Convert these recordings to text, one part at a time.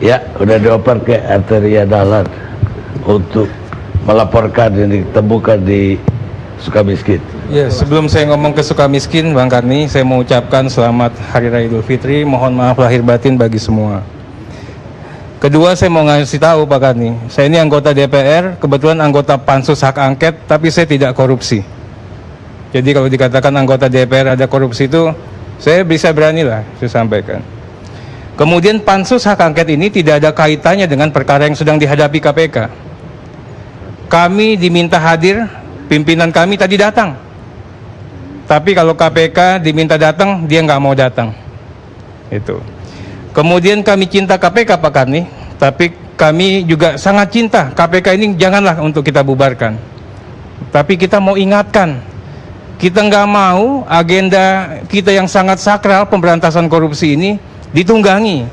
Ya, udah dioper ke Arteria Dahlan untuk melaporkan yang ditemukan di Sukamiskin. Ya, sebelum saya ngomong ke Sukamiskin, Bang Karni, saya mau ucapkan selamat Hari Raya Idul Fitri. Mohon maaf lahir batin bagi semua. Kedua, saya mau ngasih tahu Pak Karni, saya ini anggota DPR, kebetulan anggota Pansus Hak Angket, tapi saya tidak korupsi. Jadi kalau dikatakan anggota DPR ada korupsi itu, saya bisa beranilah saya sampaikan. Kemudian Pansus Hak Angket ini tidak ada kaitannya dengan perkara yang sedang dihadapi KPK. Kami diminta hadir, pimpinan kami tadi datang. Tapi kalau KPK diminta datang, dia nggak mau datang. Itu. Kemudian kami cinta KPK Pak Karni, tapi kami juga sangat cinta KPK ini janganlah untuk kita bubarkan. Tapi kita mau ingatkan, kita nggak mau agenda kita yang sangat sakral pemberantasan korupsi ini ditunggangi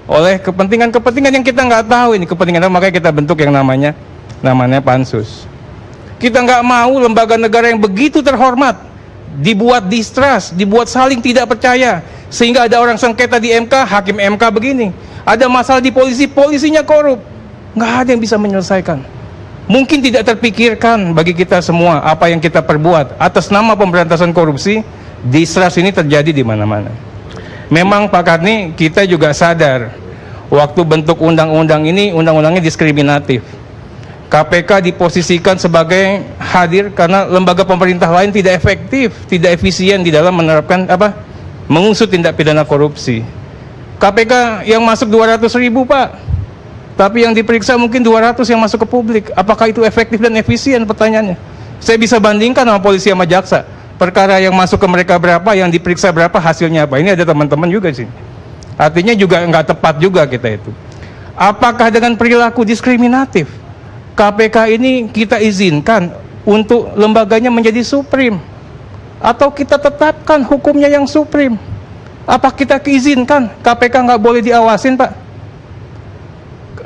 oleh kepentingan-kepentingan yang kita nggak tahu ini kepentingan apa, makanya kita bentuk yang namanya pansus. Kita nggak mau lembaga negara yang begitu terhormat dibuat distrust, dibuat saling tidak percaya, sehingga ada orang sengketa di MK, hakim MK begini, ada masalah di polisi, polisinya korup, nggak ada yang bisa menyelesaikan. Mungkin tidak terpikirkan bagi kita semua apa yang kita perbuat atas nama pemberantasan korupsi, distrust ini terjadi di mana-mana. Memang Pak Karni, kita juga sadar waktu bentuk undang-undang ini, undang-undangnya diskriminatif. KPK diposisikan sebagai hadir karena lembaga pemerintah lain tidak efektif, tidak efisien di dalam menerapkan mengusut tindak pidana korupsi. KPK yang masuk 200.000 Pak, tapi yang diperiksa mungkin 200 yang masuk ke publik. Apakah itu efektif dan efisien, pertanyaannya? Saya bisa bandingkan sama polisi sama jaksa. Perkara yang masuk ke mereka berapa, yang diperiksa berapa, hasilnya apa. Ini ada teman-teman juga sih. Artinya juga nggak tepat juga kita itu. Apakah dengan perilaku diskriminatif KPK ini kita izinkan untuk lembaganya menjadi suprim? Atau kita tetapkan hukumnya yang suprim? Apa kita izinkan KPK nggak boleh diawasin Pak?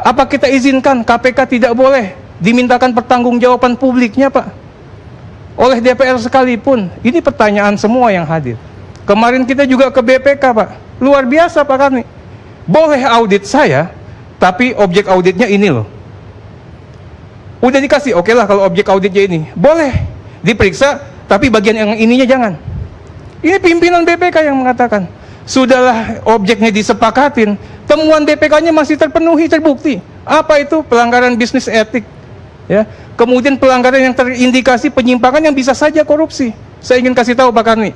Apa kita izinkan KPK tidak boleh dimintakan pertanggungjawaban publiknya Pak? Oleh DPR sekalipun. Ini pertanyaan semua yang hadir. Kemarin kita juga ke BPK Pak, luar biasa Pak Karni. Boleh audit saya, tapi objek auditnya ini loh. Udah dikasih, oke lah kalau objek auditnya ini. Boleh diperiksa, tapi bagian yang ininya jangan. Ini pimpinan BPK yang mengatakan, sudahlah objeknya disepakatin, temuan BPK-nya masih terpenuhi, terbukti. Apa itu? Pelanggaran bisnis etik. Ya. Kemudian pelanggaran yang terindikasi penyimpangan yang bisa saja korupsi. Saya ingin kasih tahu Pak Karni,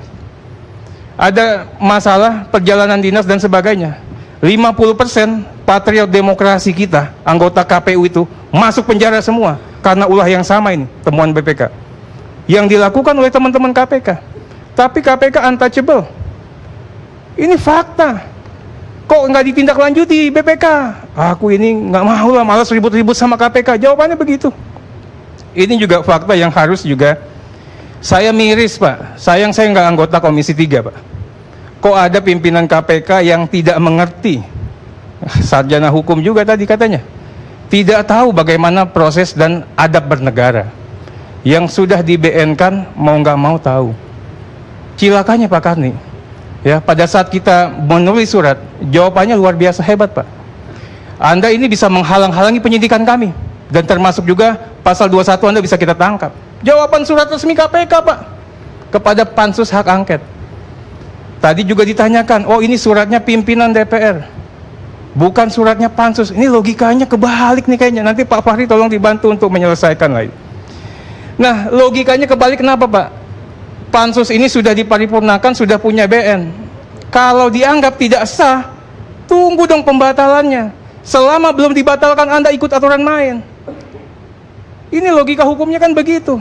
ada masalah perjalanan dinas dan sebagainya. 50% patriot demokrasi kita, anggota KPU itu masuk penjara semua karena ulah yang sama ini, temuan BPK yang dilakukan oleh teman-teman KPK. Tapi KPK untouchable. Ini fakta. Kok nggak ditindaklanjuti BPK? Aku ini nggak mau lah, malas ribut-ribut sama KPK. Jawabannya begitu. Ini juga fakta yang harus juga saya miris Pak. Sayang saya nggak anggota Komisi 3 Pak. Kok ada pimpinan KPK yang tidak mengerti, sarjana hukum juga tadi katanya, tidak tahu bagaimana proses dan adab bernegara. Yang sudah di BN-kan mau nggak mau tahu. Cilakanya Pak Karni, ya pada saat kita menulis surat, jawabannya luar biasa hebat Pak. Anda ini bisa menghalang-halangi penyidikan kami, dan termasuk juga pasal 21 Anda bisa kita tangkap. Jawaban surat resmi KPK Pak kepada Pansus Hak Angket. Tadi juga ditanyakan, oh ini suratnya pimpinan DPR, bukan suratnya Pansus. Ini logikanya kebalik nih kayaknya. Nanti Pak Fahri tolong dibantu untuk menyelesaikan lagi. Nah logikanya kebalik kenapa Pak? Pansus ini sudah diparipurnakan, sudah punya BN. Kalau dianggap tidak sah, tunggu dong pembatalannya. Selama belum dibatalkan Anda ikut aturan main. Ini logika hukumnya kan begitu.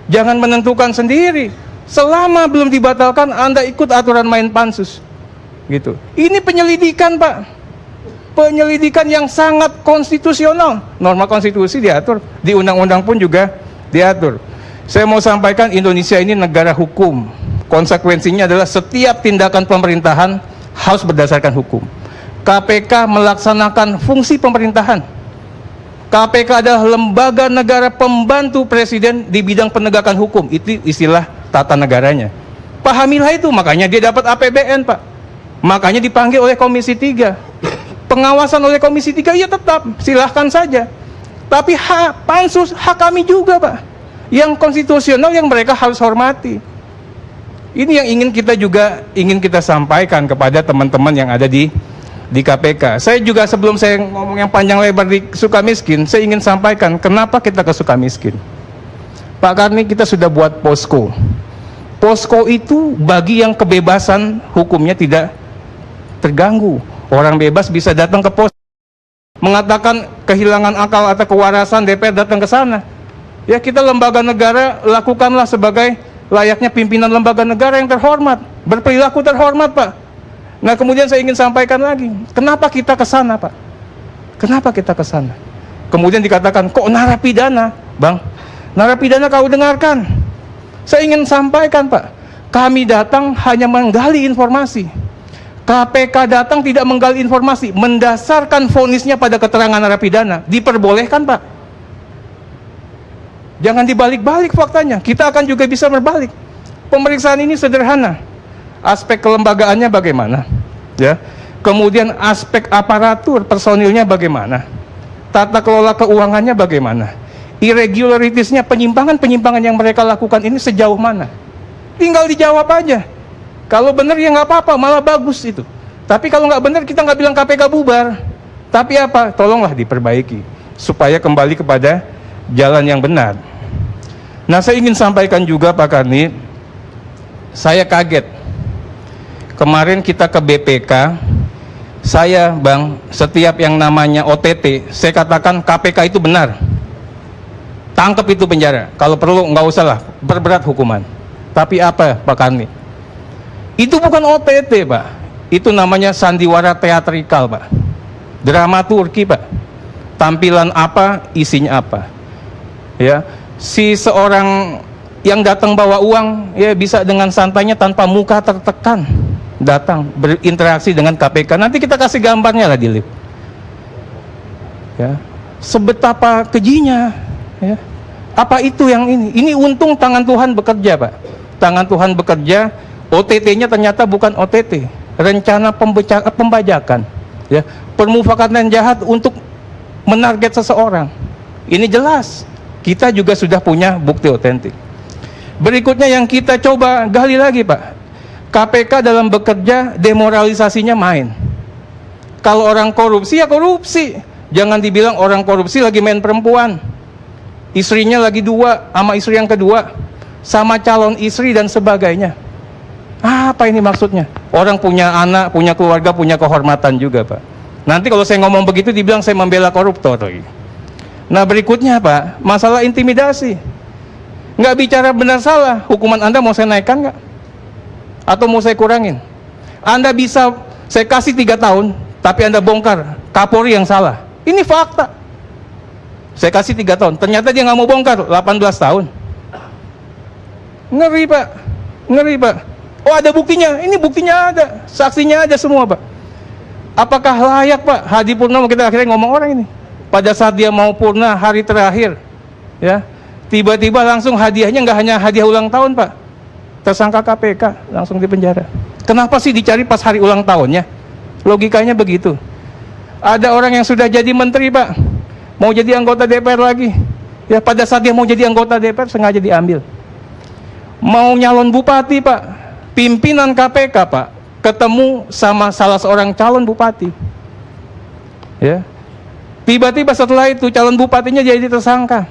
Jangan menentukan sendiri. Selama belum dibatalkan Anda ikut aturan main Pansus. Gitu. Ini penyelidikan Pak. Penyelidikan yang sangat konstitusional. Norma konstitusi diatur, di undang-undang pun juga diatur. Saya mau sampaikan Indonesia ini negara hukum. Konsekuensinya adalah setiap tindakan pemerintahan harus berdasarkan hukum. KPK melaksanakan fungsi pemerintahan. KPK adalah lembaga negara pembantu presiden di bidang penegakan hukum. Itu istilah tata negaranya. Pahamilah itu, makanya dia dapat APBN Pak. Makanya dipanggil oleh Komisi 3. Pengawasan oleh Komisi 3, ya tetap, silahkan saja. Tapi pansus hak kami juga, Pak. Yang konstitusional yang mereka harus hormati. Ini yang ingin kita sampaikan kepada teman-teman yang ada di KPK. Saya juga sebelum saya ngomong yang panjang lebar di Sukamiskin, saya ingin sampaikan kenapa kita ke Sukamiskin. Pak Karni, kita sudah buat posko. Posko itu bagi yang kebebasan hukumnya tidak terganggu. Orang bebas bisa datang ke pos, mengatakan kehilangan akal atau kewarasan, DPR datang ke sana. Ya, kita lembaga negara lakukanlah sebagai layaknya pimpinan lembaga negara yang terhormat, berperilaku terhormat, Pak. Nah, kemudian saya ingin sampaikan lagi, kenapa kita ke sana, Pak? Kenapa kita ke sana? Kemudian dikatakan, kok narapidana? Bang, narapidana kau dengarkan. Saya ingin sampaikan, Pak, kami datang hanya menggali informasi. KPK datang tidak menggali informasi, mendasarkan vonisnya pada keterangan narapidana. Diperbolehkan, Pak. Jangan dibalik-balik faktanya. Kita akan juga bisa berbalik. Pemeriksaan ini sederhana. Aspek kelembagaannya bagaimana? Ya. Kemudian aspek aparatur personilnya bagaimana? Tata kelola keuangannya bagaimana? Irregularities-nya, penyimpangan-penyimpangan yang mereka lakukan ini sejauh mana? Tinggal dijawab aja. Kalau benar ya nggak apa-apa, malah bagus itu. Tapi kalau nggak benar, kita nggak bilang KPK bubar. Tapi apa? Tolonglah diperbaiki supaya kembali kepada jalan yang benar. Nah, saya ingin sampaikan juga, Pak Karni, saya kaget. Kemarin kita ke BPK, saya, Bang, setiap yang namanya OTT, saya katakan KPK itu benar. Tangkap itu penjara. Kalau perlu nggak usah lah, berberat hukuman. Tapi apa, Pak Karni? Itu bukan OTT, Pak. Itu namanya sandiwara teatrikal, Pak. Dramaturgi, Pak. Tampilan apa, isinya apa. Ya, si seorang yang datang bawa uang, ya bisa dengan santainya tanpa muka tertekan datang berinteraksi dengan KPK. Nanti kita kasih gambarnya lah di lift. Ya, sebetapa kejinya. Ya. Apa itu yang ini? Ini untung tangan Tuhan bekerja, Pak. Tangan Tuhan bekerja. OTT-nya ternyata bukan OTT, rencana pembajakan, ya, permufakatan jahat untuk menarget seseorang. Ini jelas, kita juga sudah punya bukti otentik. Berikutnya yang kita coba gali lagi, Pak, KPK dalam bekerja demoralisasinya main. Kalau orang korupsi ya korupsi, jangan dibilang orang korupsi lagi main perempuan, istrinya lagi dua sama istri yang kedua, sama calon istri dan sebagainya. Apa ini maksudnya? Orang punya anak, punya keluarga, punya kehormatan juga, Pak. Nanti kalau saya ngomong begitu dibilang saya membela koruptor. Nah, berikutnya, Pak, masalah intimidasi. Nggak bicara benar salah, hukuman Anda mau saya naikkan nggak? Atau mau saya kurangin? Anda bisa, saya kasih 3 tahun, tapi Anda bongkar Kapolri yang salah. Ini fakta. Saya kasih 3 tahun, ternyata dia nggak mau bongkar, 18 tahun. Ngeri, Pak. Ngeri, Pak. Oh, ada buktinya, ini buktinya ada, saksinya ada semua, Pak. Apakah layak, Pak, Hadi Purnomo, kita akhirnya ngomong orang ini, pada saat dia mau purna hari terakhir, ya, tiba-tiba langsung hadiahnya nggak hanya hadiah ulang tahun, Pak, tersangka KPK langsung dipenjara. Kenapa sih dicari pas hari ulang tahunnya? Logikanya begitu. Ada orang yang sudah jadi menteri, Pak, mau jadi anggota DPR lagi, ya, pada saat dia mau jadi anggota DPR sengaja diambil. Mau nyalon bupati, Pak, pimpinan KPK, Pak, ketemu sama salah seorang calon bupati, ya, tiba-tiba setelah itu calon bupatinya jadi tersangka.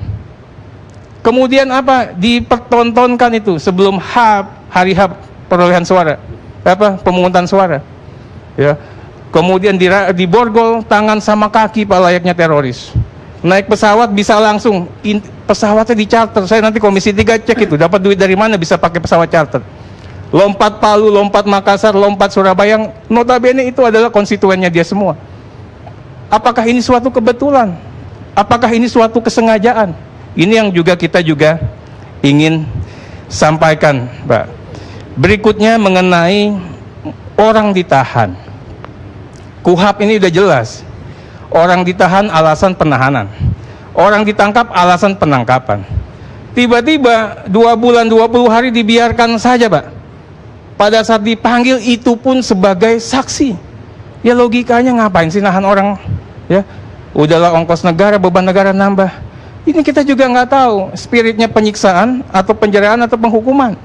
Kemudian apa? Dipertontonkan itu sebelum hari H perolehan suara, pemungutan suara, ya. Kemudian diborgol tangan sama kaki, Pak, layaknya teroris. Naik pesawat bisa langsung, pesawatnya di-charter. Saya nanti Komisi 3 cek itu, dapat duit dari mana bisa pakai pesawat charter. Lompat Palu, lompat Makassar, lompat Surabaya, yang notabene itu adalah konstituennya dia semua. Apakah ini suatu kebetulan? Apakah ini suatu kesengajaan? Ini yang kita juga ingin sampaikan, Pak. Berikutnya mengenai orang ditahan. KUHP ini udah jelas. Orang ditahan alasan penahanan. Orang ditangkap alasan penangkapan. Tiba-tiba 2 bulan 20 hari dibiarkan saja, Pak. Pada saat dipanggil itu pun sebagai saksi. Ya logikanya ngapain sih nahan orang? Ya, udahlah ongkos negara, beban negara nambah. Ini kita juga nggak tahu spiritnya penyiksaan atau penjaraan atau penghukuman.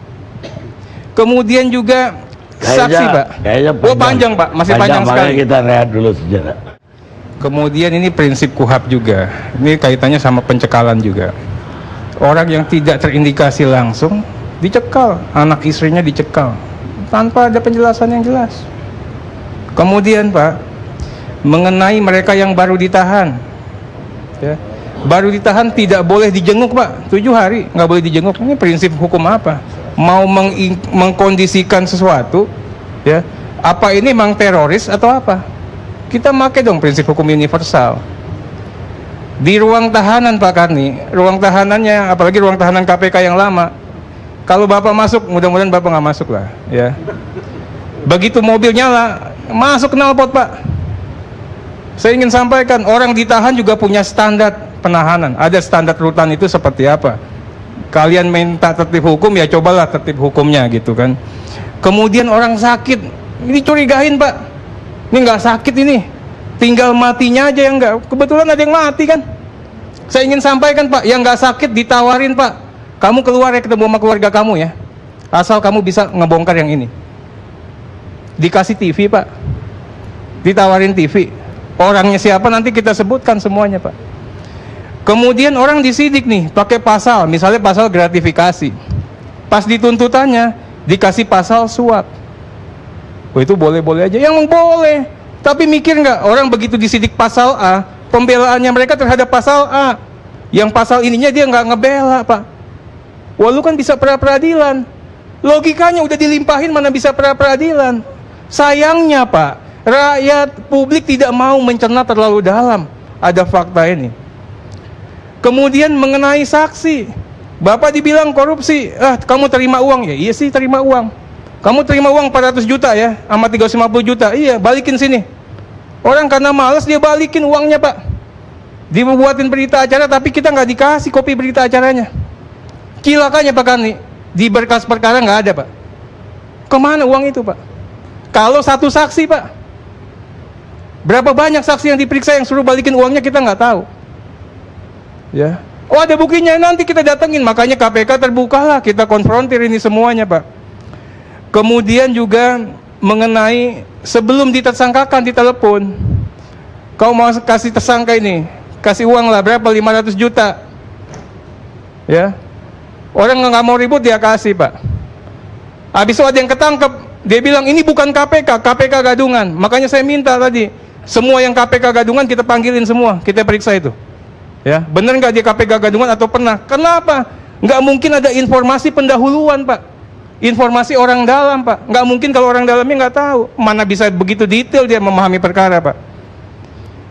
Kemudian juga saksi Pak. Kayaknya panjang Pak, masih panjang sekali. Kita rehat dulu sejenak. Kemudian ini prinsip KUHAP juga. Ini kaitannya sama pencekalan juga. Orang yang tidak terindikasi langsung dicekal, anak istrinya dicekal tanpa ada penjelasan yang jelas. Kemudian Pak, mengenai mereka yang baru ditahan, ya, baru ditahan tidak boleh dijenguk Pak, 7 hari nggak boleh dijenguk. Ini prinsip hukum apa? Mau mengkondisikan sesuatu, ya? Apa ini memang teroris atau apa? Kita pakai dong prinsip hukum universal. Di ruang tahanan Pak Karni, ruang tahanannya, apalagi ruang tahanan KPK yang lama, kalau Bapak masuk, mudah-mudahan Bapak nggak masuk lah, ya. Begitu mobil nyala, masuk knalpot Pak. Saya ingin sampaikan, orang ditahan juga punya standar penahanan. Ada standar rutan itu seperti apa. Kalian minta tertib hukum, ya cobalah tertib hukumnya gitu kan. Kemudian orang sakit, ini curigain Pak. Ini nggak sakit ini, tinggal matinya aja yang nggak. Kebetulan ada yang mati kan. Saya ingin sampaikan Pak, yang nggak sakit ditawarin Pak. Kamu keluar ya, ketemu sama keluarga kamu ya. Asal kamu bisa ngebongkar yang ini. Dikasih TV Pak, ditawarin TV. Orangnya siapa nanti kita sebutkan semuanya Pak. Kemudian orang disidik nih, pakai pasal, misalnya pasal gratifikasi. Pas dituntutannya, dikasih pasal suap. Oh, itu boleh-boleh aja, yang boleh. Tapi mikir nggak, orang begitu disidik pasal A, pembelaannya mereka terhadap pasal A. Yang pasal ininya dia nggak ngebela Pak. Wah, lu kan bisa pra-peradilan. Logikanya udah dilimpahin, mana bisa pra-peradilan. Sayangnya Pak, rakyat publik tidak mau mencerna terlalu dalam. Ada fakta ini. Kemudian mengenai saksi, Bapak dibilang korupsi, kamu terima uang ya? Iya sih terima uang. Kamu terima uang 400 juta ya, sama 350 juta, iya balikin sini. Orang karena malas dia balikin uangnya Pak. Dibuatin berita acara tapi kita nggak dikasih kopi berita acaranya. Cilakannya Pak Karni, di berkas perkara nggak ada Pak. Kemana uang itu Pak? Kalau satu saksi Pak, berapa banyak saksi yang diperiksa yang suruh balikin uangnya kita nggak tahu. Ya, oh ada buktinya, nanti kita datengin. Makanya KPK terbukalah, kita konfrontir ini semuanya Pak. Kemudian juga mengenai sebelum ditersangkakan ditelepon, kau mau kasih tersangka ini, kasih uang lah berapa, 500 juta. Ya, orang nggak mau ribut dia kasih Pak. Habis itu ada yang ketangkep, dia bilang ini bukan KPK, KPK gadungan. Makanya saya minta tadi, semua yang KPK gadungan kita panggilin semua, kita periksa itu. Ya, bener nggak dia KPK gadungan atau pernah? Kenapa? Nggak mungkin ada informasi pendahuluan Pak. Informasi orang dalam Pak. Nggak mungkin kalau orang dalamnya nggak tahu. Mana bisa begitu detail dia memahami perkara Pak.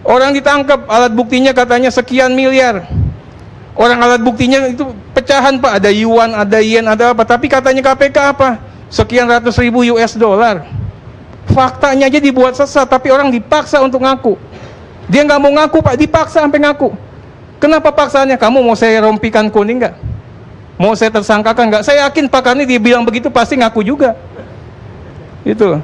Orang ditangkap, alat buktinya katanya sekian miliar. Orang alat buktinya itu pecahan Pak. Ada yuan, ada yen, ada apa. Tapi katanya KPK apa? Sekian ratus ribu US dollar. Faktanya aja dibuat sesat. Tapi orang dipaksa untuk ngaku. Dia nggak mau ngaku Pak, dipaksa sampai ngaku. Kenapa paksaannya? Kamu mau saya rompikan kuning nggak? Mau saya tersangkakan nggak? Saya yakin Pak Karni dia bilang begitu pasti ngaku juga. Itu.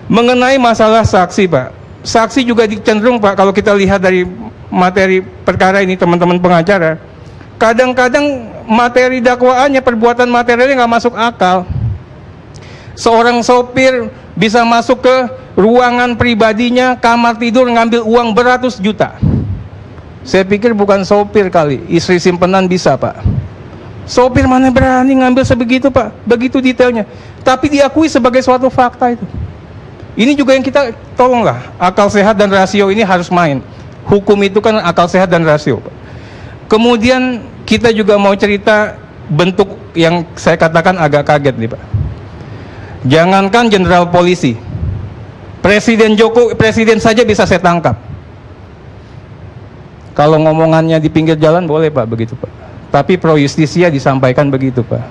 Mengenai masalah saksi Pak, saksi juga cenderung Pak, kalau kita lihat dari materi perkara ini teman-teman pengacara, kadang-kadang materi dakwaannya, perbuatan materialnya nggak masuk akal. Seorang sopir bisa masuk ke ruangan pribadinya, kamar tidur, ngambil uang beratus juta. Saya pikir bukan sopir kali, istri simpenan bisa Pak. Sopir mana berani ngambil sebegitu Pak, begitu detailnya. Tapi diakui sebagai suatu fakta itu. Ini juga yang kita tolonglah, akal sehat dan rasio ini harus main. Hukum itu kan akal sehat dan rasio Pak. Kemudian kita juga mau cerita bentuk yang saya katakan agak kaget nih Pak. Jangankan jenderal polisi, presiden saja bisa saya tangkap. Kalau ngomongannya di pinggir jalan boleh Pak, begitu Pak. Tapi pro justisia disampaikan begitu Pak.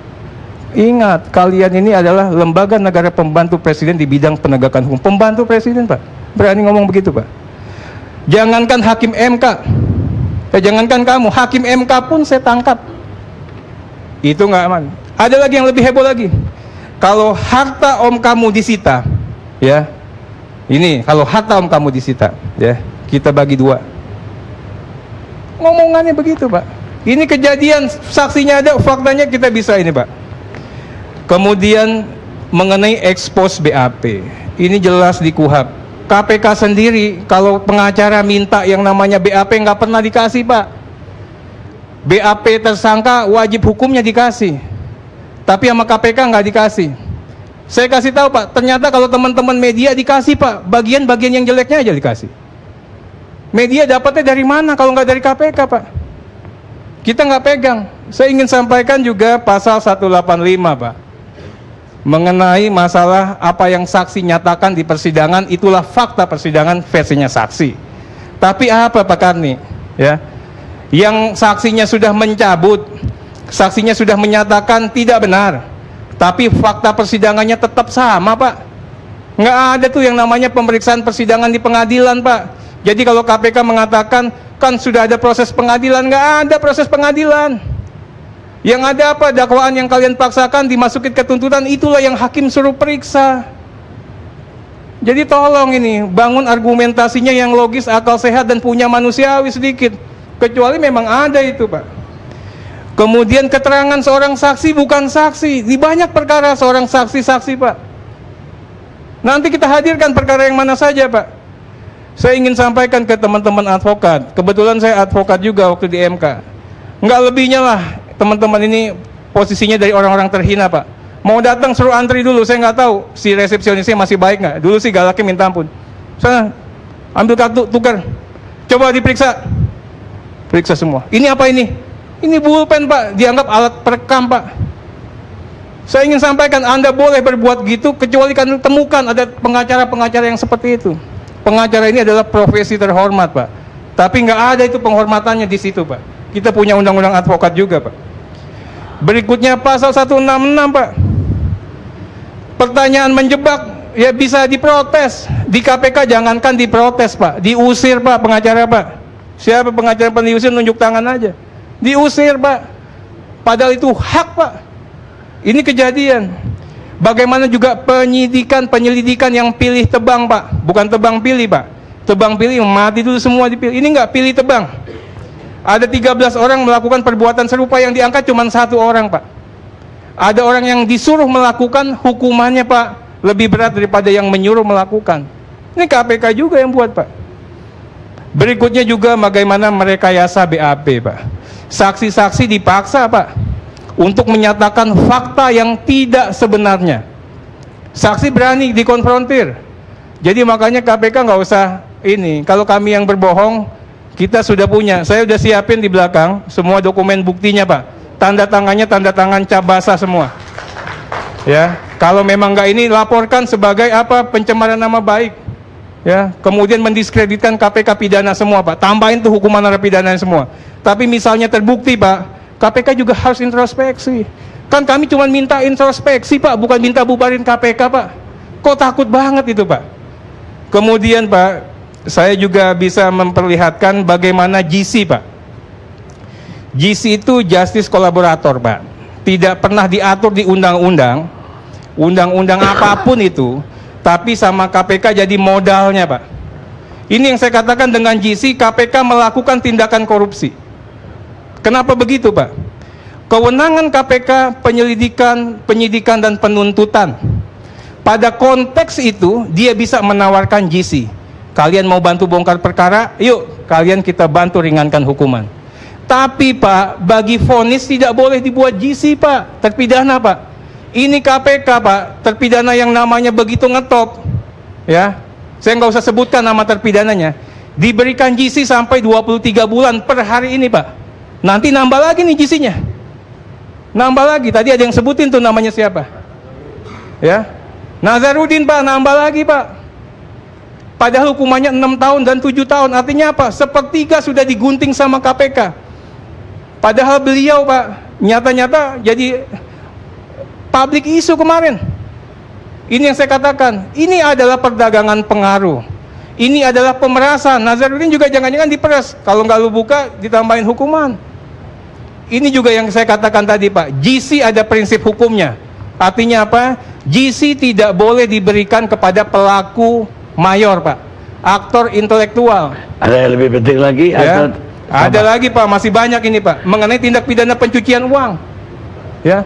Ingat, kalian ini adalah lembaga negara pembantu presiden di bidang penegakan hukum. Pembantu presiden Pak, berani ngomong begitu Pak. Jangankan hakim MK, jangankan kamu, hakim MK pun saya tangkap. Itu nggak aman. Ada lagi yang lebih heboh lagi. Kalau harta om kamu disita, ya, Ini kalau harta om kamu disita, ya kita bagi dua. Ngomongannya begitu, Pak. Ini kejadian, saksinya ada, faktanya kita bisa ini, Pak. Kemudian mengenai ekspos BAP, ini jelas di KUHP. KPK sendiri kalau pengacara minta yang namanya BAP nggak pernah dikasih, Pak. BAP tersangka wajib hukumnya dikasih, tapi sama KPK nggak dikasih. Saya kasih tahu, Pak, ternyata kalau teman-teman media dikasih, Pak, bagian-bagian yang jeleknya aja dikasih. Media dapatnya dari mana kalau nggak dari KPK, Pak? Kita nggak pegang. Saya ingin sampaikan juga pasal 185, Pak, mengenai masalah apa yang saksi nyatakan di persidangan, itulah fakta persidangan versinya saksi. Tapi apa, Pak Karni? Ya, yang saksinya sudah mencabut, saksinya sudah menyatakan tidak benar, tapi fakta persidangannya tetap sama, Pak. Nggak ada tuh yang namanya pemeriksaan persidangan di pengadilan, Pak. Jadi kalau KPK mengatakan kan sudah ada proses pengadilan, nggak ada proses pengadilan. Yang ada apa? Dakwaan yang kalian paksakan dimasukin ke tuntutan, itulah yang hakim suruh periksa. Jadi tolong ini bangun argumentasinya yang logis, akal sehat, dan punya manusiawi sedikit. Kecuali memang ada itu, Pak. Kemudian keterangan seorang saksi bukan saksi. Di banyak perkara seorang saksi-saksi, Pak. Nanti kita hadirkan perkara yang mana saja, Pak. Saya ingin sampaikan ke teman-teman advokat. Kebetulan saya advokat juga waktu di MK. Nggak lebihnya lah, teman-teman ini posisinya dari orang-orang terhina, Pak. Mau datang suruh antri dulu, saya nggak tahu si resepsionisnya masih baik nggak. Dulu sih galaknya minta ampun. Sana, ambil kartu, tukar. Coba diperiksa. Periksa semua. Ini apa ini? Ini pulpen, Pak. Dianggap alat perekam, Pak. Saya ingin sampaikan, Anda boleh berbuat gitu, kecuali kan temukan ada pengacara-pengacara yang seperti itu. Pengacara ini adalah profesi terhormat, Pak. Tapi nggak ada itu penghormatannya di situ, Pak. Kita punya undang-undang advokat juga, Pak. Berikutnya pasal 166, Pak. Pertanyaan menjebak, ya bisa diprotes. Di KPK jangankan diprotes, Pak. Diusir, Pak, pengacara, Pak. Siapa pengacara yang diusir, nunjuk tangan aja. Diusir, Pak. Padahal itu hak, Pak. Ini kejadian. Bagaimana juga penyelidikan yang pilih tebang, Pak. Bukan tebang pilih, Pak. Tebang pilih, mati dulu semua dipilih. Ini nggak pilih tebang. Ada 13 orang melakukan perbuatan serupa, yang diangkat cuma 1 orang, Pak. Ada orang yang disuruh melakukan, hukumannya, Pak, lebih berat daripada yang menyuruh melakukan. Ini KPK juga yang buat, Pak. Berikutnya juga bagaimana merekayasa BAP, Pak. Saksi-saksi dipaksa, Pak, untuk menyatakan fakta yang tidak sebenarnya. Saksi berani dikonfrontir. Jadi makanya KPK nggak usah ini. Kalau kami yang berbohong, kita sudah punya. Saya sudah siapin di belakang semua dokumen buktinya, Pak. Tanda tangannya tanda tangan cap basah semua. Ya, kalau memang nggak ini, laporkan sebagai apa? Pencemaran nama baik. Ya, kemudian mendiskreditkan KPK pidana semua, Pak. Tambahin tuh hukuman narapidana semua. Tapi misalnya terbukti, Pak, KPK juga harus introspeksi. Kan kami cuma minta introspeksi, Pak, bukan minta bubarin KPK, Pak. Kok takut banget itu, Pak? Kemudian, Pak, saya juga bisa memperlihatkan bagaimana GC, Pak. GC itu Justice Collaborator, Pak. Tidak pernah diatur di undang-undang, undang-undang apapun itu, tapi sama KPK jadi modalnya, Pak. Ini yang saya katakan, dengan GC, KPK melakukan tindakan korupsi. Kenapa begitu, Pak? Kewenangan KPK penyidikan dan penuntutan. Pada konteks itu, dia bisa menawarkan GC. Kalian mau bantu bongkar perkara? Yuk, kalian kita bantu ringankan hukuman. Tapi, Pak, bagi vonis tidak boleh dibuat GC, Pak. Terpidana, Pak. Ini KPK, Pak. Terpidana yang namanya begitu ngetop. Ya, saya nggak usah sebutkan nama terpidananya. Diberikan GC sampai 23 bulan per hari ini, Pak. Nanti nambah lagi nih GC-nya. Nambah lagi. Tadi ada yang sebutin tuh namanya siapa? Ya. Nazarudin, Pak, nambah lagi, Pak. Padahal hukumannya 6 tahun dan 7 tahun. Artinya apa? Sepertiga sudah digunting sama KPK. Padahal beliau, Pak, nyata-nyata jadi public issue kemarin. Ini yang saya katakan. Ini adalah perdagangan pengaruh. Ini adalah pemerasan. Nazarudin juga jangan-jangan diperas. Kalau nggak lu buka, ditambahin hukuman. Ini juga yang saya katakan tadi, Pak. GC ada prinsip hukumnya. Artinya apa? GC tidak boleh diberikan kepada pelaku mayor, Pak. Aktor intelektual. Ada yang lebih penting lagi? Ya. Atau Ada lagi, Pak, masih banyak ini, Pak, mengenai tindak pidana pencucian uang. Ya.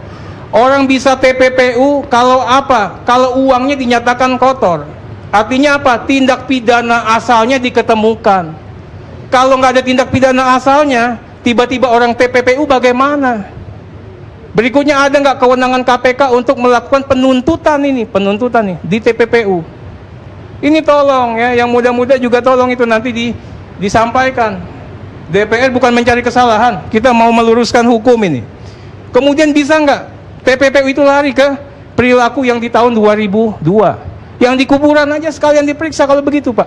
Orang bisa TPPU kalau apa? Kalau uangnya dinyatakan kotor. Artinya apa? Tindak pidana asalnya diketemukan. Kalau nggak ada tindak pidana asalnya, tiba-tiba orang TPPU bagaimana? Berikutnya, ada nggak kewenangan KPK untuk melakukan penuntutan nih di TPPU? Ini tolong ya, yang muda-muda juga tolong itu nanti disampaikan. DPR bukan mencari kesalahan, kita mau meluruskan hukum ini. Kemudian bisa nggak TPPU itu lari ke perilaku yang di tahun 2002? Yang di kuburan aja sekalian diperiksa kalau begitu, Pak.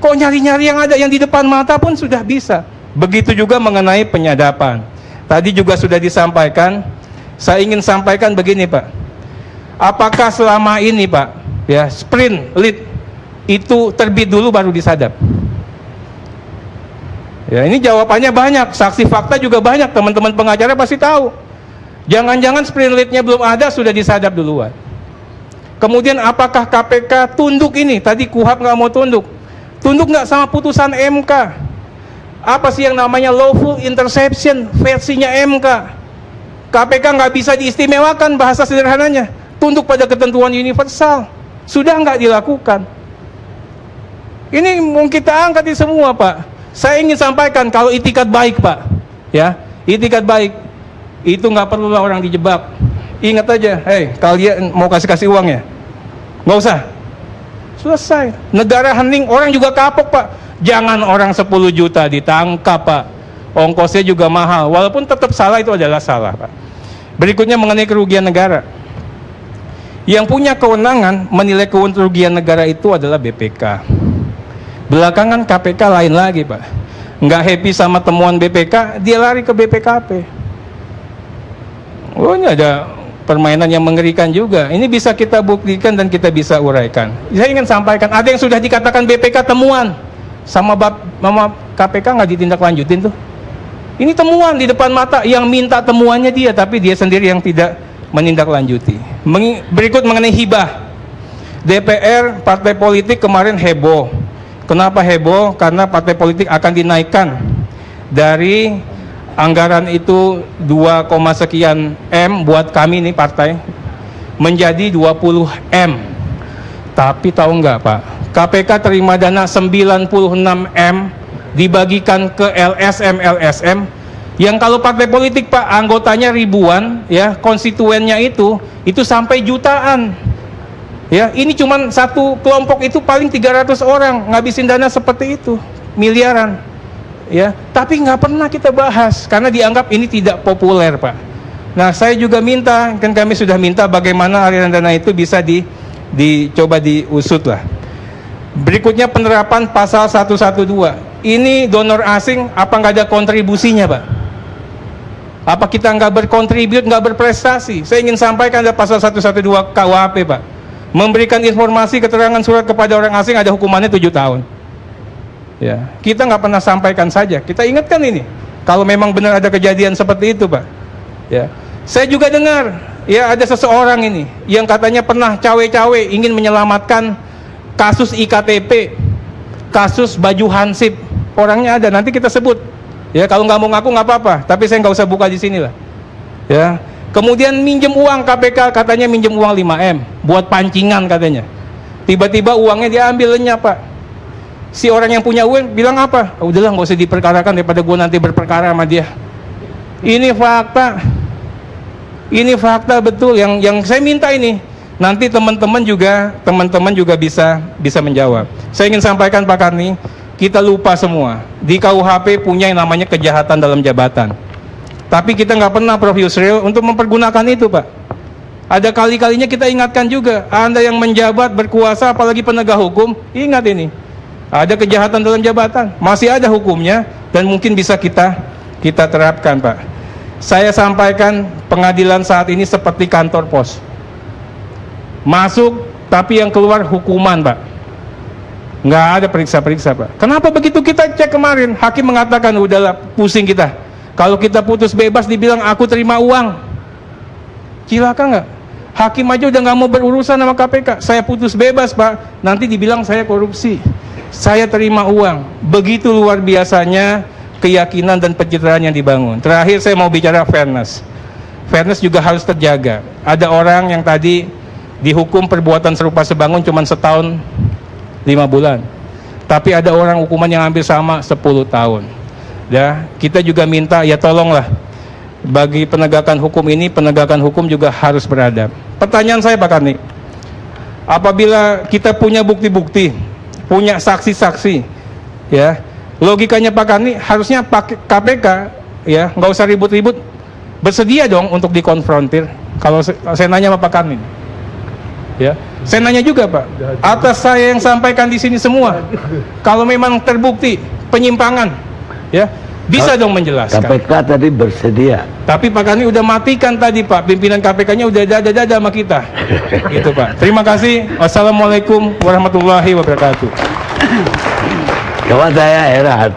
Kok nyari-nyari yang ada yang di depan mata pun sudah bisa. Begitu juga mengenai penyadapan. Tadi juga sudah disampaikan, saya ingin sampaikan begini, Pak. Apakah selama ini, Pak, ya, sprint lead itu terbit dulu baru disadap? Ya, ini jawabannya banyak, saksi fakta juga banyak, teman-teman pengacara pasti tahu. Jangan-jangan sprint lead-nya belum ada, sudah disadap duluan. Kemudian apakah KPK tunduk ini? Tadi KUHAP nggak mau tunduk. Tunduk nggak sama putusan MK? Apa sih yang namanya lawful interception versinya MK? KPK nggak bisa diistimewakan, bahasa sederhananya. Tunduk pada ketentuan universal. Sudah nggak dilakukan. Ini mau kita angkat di semua, Pak. Saya ingin sampaikan kalau itikat baik, Pak. Ya, itikat baik. Itu nggak perlu orang dijebak. Ingat aja, kalian mau kasih uang ya? Nggak usah. Selesai. Negara hening, orang juga kapok, Pak. Jangan orang 10 juta ditangkap, Pak. Ongkosnya juga mahal. Walaupun tetap salah, itu adalah salah, Pak. Berikutnya mengenai kerugian negara. Yang punya kewenangan menilai kerugian negara itu adalah BPK. Belakangan KPK lain lagi, Pak. Nggak happy sama temuan BPK, dia lari ke BPKP. Oh, ini ada permainan yang mengerikan juga. Ini bisa kita buktikan dan kita bisa uraikan. Saya ingin sampaikan, ada yang sudah dikatakan BPK temuan, sama KPK nggak ditindaklanjutin tuh. Ini temuan di depan mata, yang minta temuannya dia, tapi dia sendiri yang tidak menindaklanjuti. Berikut mengenai hibah. DPR, partai politik kemarin heboh. Kenapa heboh? Karena partai politik akan dinaikkan dari anggaran itu 2, sekian M buat kami nih partai menjadi 20 M. Tapi tahu nggak, Pak? KPK terima dana 96 M dibagikan ke LSM yang kalau partai politik, Pak, anggotanya ribuan, ya, konstituennya itu sampai jutaan. Ya, ini cuman satu kelompok itu paling 300 orang ngabisin dana seperti itu, miliaran. Ya, tapi nggak pernah kita bahas karena dianggap ini tidak populer, Pak. Nah, saya juga minta, kan kami sudah minta bagaimana aliran dana itu bisa dicoba diusut lah. Berikutnya penerapan pasal 112. Ini donor asing apa nggak ada kontribusinya, Pak? Apa kita nggak berkontribut, nggak berprestasi? Saya ingin sampaikan ada pasal 112 KUHP, Pak. Memberikan informasi keterangan surat kepada orang asing ada hukumannya 7 tahun. Ya, kita nggak pernah sampaikan saja. Kita ingatkan ini. Kalau memang benar ada kejadian seperti itu, Pak. Ya, saya juga dengar, ya, ada seseorang ini yang katanya pernah cawe-cawe ingin menyelamatkan kasus IKTP, kasus baju hansip. Orangnya ada, nanti kita sebut. Ya, kalau nggak mau ngaku nggak apa-apa. Tapi saya nggak usah buka di sini lah. Ya. Kemudian minjem uang, KPK katanya minjem uang 5 M buat pancingan katanya. Tiba-tiba uangnya diambil lenyap, Pak. Si orang yang punya uang bilang apa? Udahlah, nggak usah diperkarakan daripada gue nanti berperkara sama dia. Ini fakta. Ini fakta betul yang saya minta ini. Nanti teman-teman juga bisa menjawab. Saya ingin sampaikan, Pak Karni, kita lupa semua. Di KUHP punya yang namanya kejahatan dalam jabatan. Tapi kita nggak pernah, Prof. Yusril, untuk mempergunakan itu, Pak. Ada kali-kalinya kita ingatkan juga, Anda yang menjabat, berkuasa, apalagi penegak hukum, ingat ini. Ada kejahatan dalam jabatan, masih ada hukumnya, dan mungkin bisa kita terapkan, Pak. Saya sampaikan, pengadilan saat ini seperti kantor pos. Masuk, tapi yang keluar hukuman, Pak. Nggak ada periksa-periksa, Pak. Kenapa begitu? Kita cek kemarin, hakim mengatakan, udahlah, pusing kita. Kalau kita putus bebas dibilang aku terima uang. Cilaka nggak? Hakim aja udah nggak mau berurusan sama KPK. Saya putus bebas, Pak. Nanti dibilang saya korupsi. Saya terima uang. Begitu luar biasanya keyakinan dan pencitraan yang dibangun. Terakhir saya mau bicara fairness. Fairness juga harus terjaga. Ada orang yang tadi dihukum perbuatan serupa sebangun cuma setahun 5 bulan. Tapi ada orang hukuman yang hampir sama 10 tahun. Ya, kita juga minta ya tolonglah bagi penegakan hukum ini, penegakan hukum juga harus beradab. Pertanyaan saya Pak Karni, apabila kita punya bukti-bukti, punya saksi-saksi, ya logikanya Pak Karni harusnya KPK ya nggak usah ribut-ribut, bersedia dong untuk dikonfrontir. Kalau saya nanya sama Pak Karni, ya saya nanya juga Pak, atas saya yang sampaikan di sini semua, kalau memang terbukti penyimpangan, ya bisa dong menjelaskan. KPK tadi bersedia. Tapi Pak Karni udah matikan tadi Pak, pimpinan KPK-nya udah dada-dada sama kita. Gitu Pak. Terima kasih. Wassalamualaikum warahmatullahi wabarakatuh. Kawan saya heran,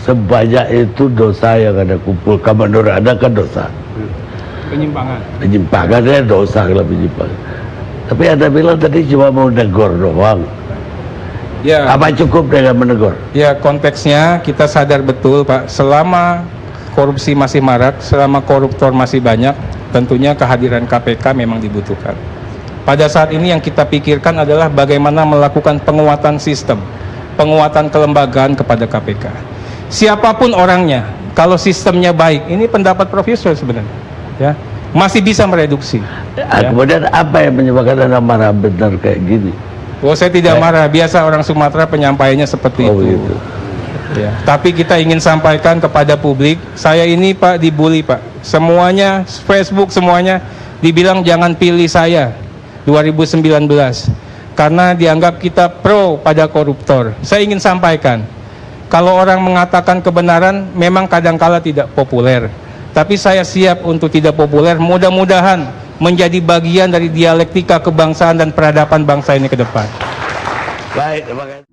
sebanyak itu dosa yang ada kumpulkan menurut Anda kan dosa. Penyimpangan. Penyimpangannya dosa kalau penyimpangan. Tapi Anda bilang tadi cuma mau negor doang. Ya. Apa cukup dengan menegur? Ya konteksnya kita sadar betul Pak, selama korupsi masih marak, selama koruptor masih banyak, tentunya kehadiran KPK memang dibutuhkan. Pada saat ini yang kita pikirkan adalah bagaimana melakukan penguatan sistem, penguatan kelembagaan kepada KPK. Siapapun orangnya, kalau sistemnya baik, ini pendapat profesor sebenarnya, ya masih bisa mereduksi. Ya. Kemudian apa yang menyebabkan Anda marah benar kayak gini? Oh saya tidak marah, biasa orang Sumatera penyampaiannya seperti itu. Gitu. Ya. Tapi kita ingin sampaikan kepada publik, saya ini Pak dibully Pak, semuanya Facebook semuanya dibilang jangan pilih saya 2019 karena dianggap kita pro pada koruptor. Saya ingin sampaikan, kalau orang mengatakan kebenaran memang kadangkala tidak populer, tapi saya siap untuk tidak populer, mudah-mudahan menjadi bagian dari dialektika kebangsaan dan peradaban bangsa ini ke depan. Baik, terima kasih.